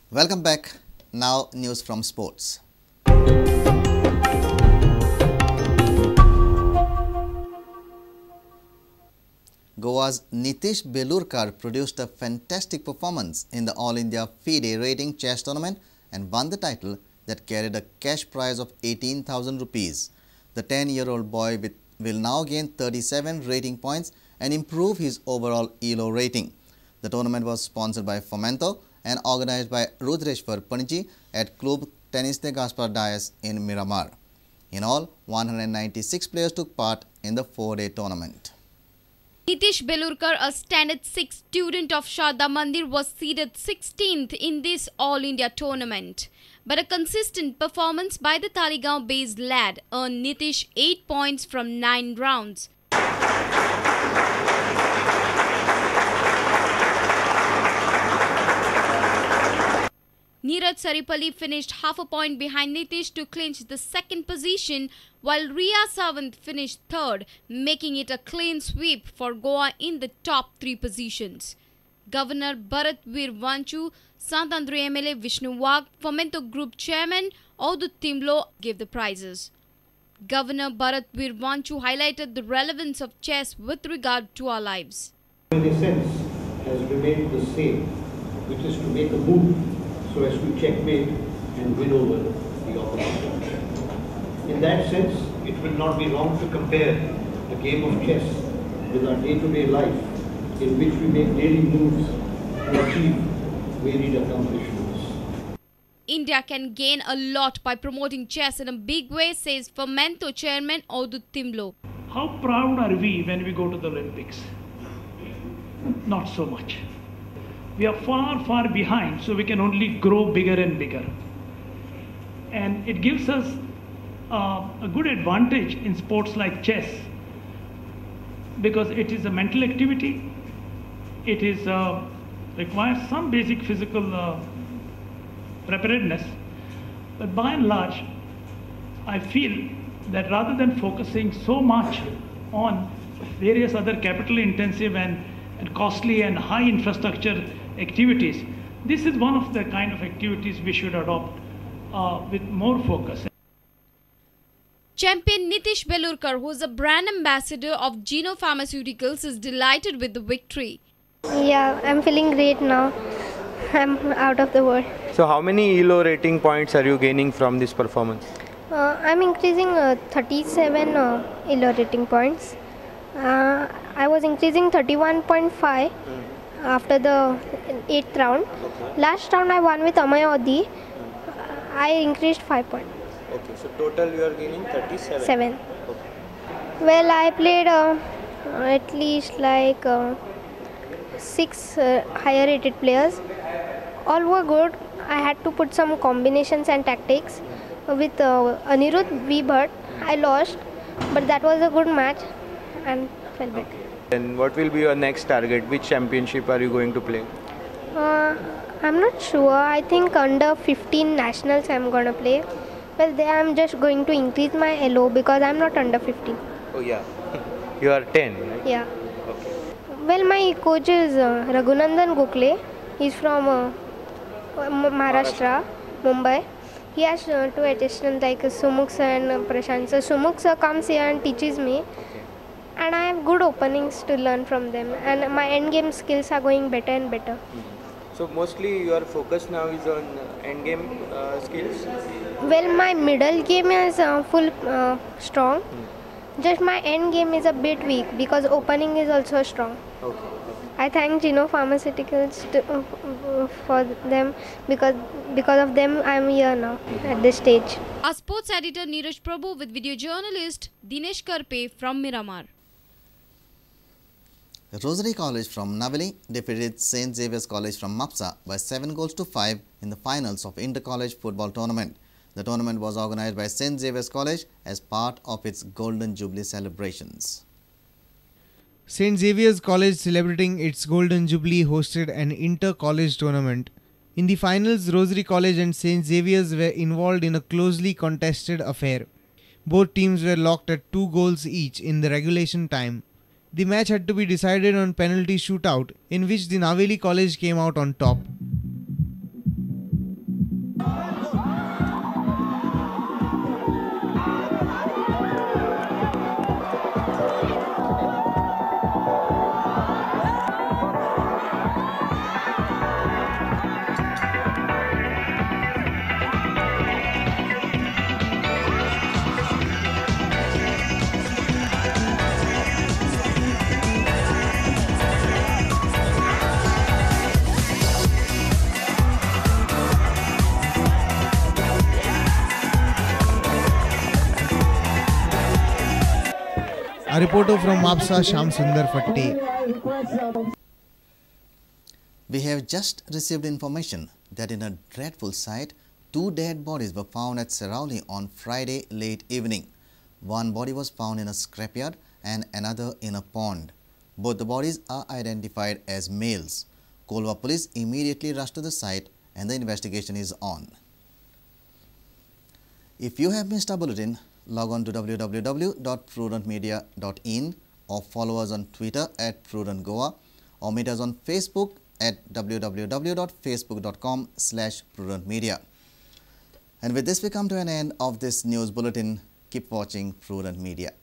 Welcome back. Now news from sports. Goa's Nitish Belurkar produced a fantastic performance in the All-India FIDE rating chess tournament and won the title that carried a cash prize of 18,000 rupees. The 10-year-old boy will now gain 37 rating points and improve his overall ELO rating. The tournament was sponsored by Fomento and organized by Rudreshwar Panji at Club Tennis de Gaspar Dias in Miramar. In all, 196 players took part in the 4-day tournament. Nitish Belurkar, a standard 6 student of Sharda Mandir, was seeded 16th in this All-India tournament. But a consistent performance by the Taligaon-based lad earned Nitish 8 points from 9 rounds. Niraj Saripalli finished half a point behind Nitish to clinch the second position, while Riya Sawant finished third, making it a clean sweep for Goa in the top 3 positions. Governor Bharat Veer Vanchu, Sant Andre MLA Vishnu Wagh, Fomento Group Chairman Audut Timlo gave the prizes. Governor Bharat Veer Vanchu highlighted the relevance of chess with regard to our lives. The essence has remained the same, which is to make a move so as to checkmate and win over the opposition. In that sense, it will not be wrong to compare the game of chess with our day-to-day life, in which we make daily moves to achieve varied accomplishments. India can gain a lot by promoting chess in a big way, says Fomento Chairman Audut Timlo. How proud are we when we go to the Olympics? Not so much. We are far, far behind, so we can only grow bigger and bigger. And it gives us a good advantage in sports like chess, because it is a mental activity. It is requires some basic physical preparedness, but by and large, I feel that rather than focusing so much on various other capital-intensive and costly and high infrastructure activities, this is one of the kind of activities we should adopt with more focus. Champion Nitish Belurkar, who is a brand ambassador of Geno Pharmaceuticals, is delighted with the victory. Yeah, I'm feeling great now. I'm out of the world. So how many ELO rating points are you gaining from this performance? I'm increasing 37 ELO rating points. I was increasing 31.5 after the 8th round. Okay. Last round I won with Amay Odi. I increased 5 points. Okay, so total you are gaining 37? 7. Okay. Well, I played at least like 6 higher rated players. All were good. I had to put some combinations and tactics. With Anirudh V. Bhatt, I lost, but that was a good match and felt better. And what will be your next target? Which championship are you going to play? I'm not sure. I think under 15 nationals I'm going to play. Well, there I'm just going to increase my ELO because I'm not under 15. Oh yeah, you are 10, right? Yeah. Okay. Well, my coach is Raghunandan Gokhale. He's from Maharashtra, Mumbai. He has 2 assistants like Sumukh sir and Prashant sir. Sumukh sir comes here and teaches me. Okay. And I have good openings to learn from them. And my end game skills are going better and better. So mostly your focus now is on end game skills? Well, my middle game is full strong. Just my end game is a bit weak because opening is also strong. Okay. I thank Geno Pharmaceuticals for them because of them I am here now at this stage. Our sports editor Niraj Prabhu with video journalist Dinesh Karpe from Miramar. Rosary College from Navali defeated St. Xavier's College from Mapsa by 7 goals to 5 in the finals of Inter-College Football Tournament. The tournament was organized by St. Xavier's College as part of its Golden Jubilee celebrations. St. Xavier's College, celebrating its Golden Jubilee, hosted an inter-college tournament. In the finals, Rosary College and St. Xavier's were involved in a closely contested affair. Both teams were locked at 2 goals each in the regulation time. The match had to be decided on penalty shootout, in which the Navali College came out on top. A reporter from Mapsa, Sham Sundar Fatte. We have just received information that in a dreadful sight, 2 dead bodies were found at Saripalli on Friday late evening. One body was found in a scrapyard and another in a pond. Both the bodies are identified as males. Kolva police immediately rushed to the site and the investigation is on. If you have missed our bulletin, log on to www.prudentmedia.in or follow us on Twitter @PrudentGoa or meet us on Facebook at www.facebook.com/prudentmedia. And with this we come to an end of this news bulletin. Keep watching Prudent Media.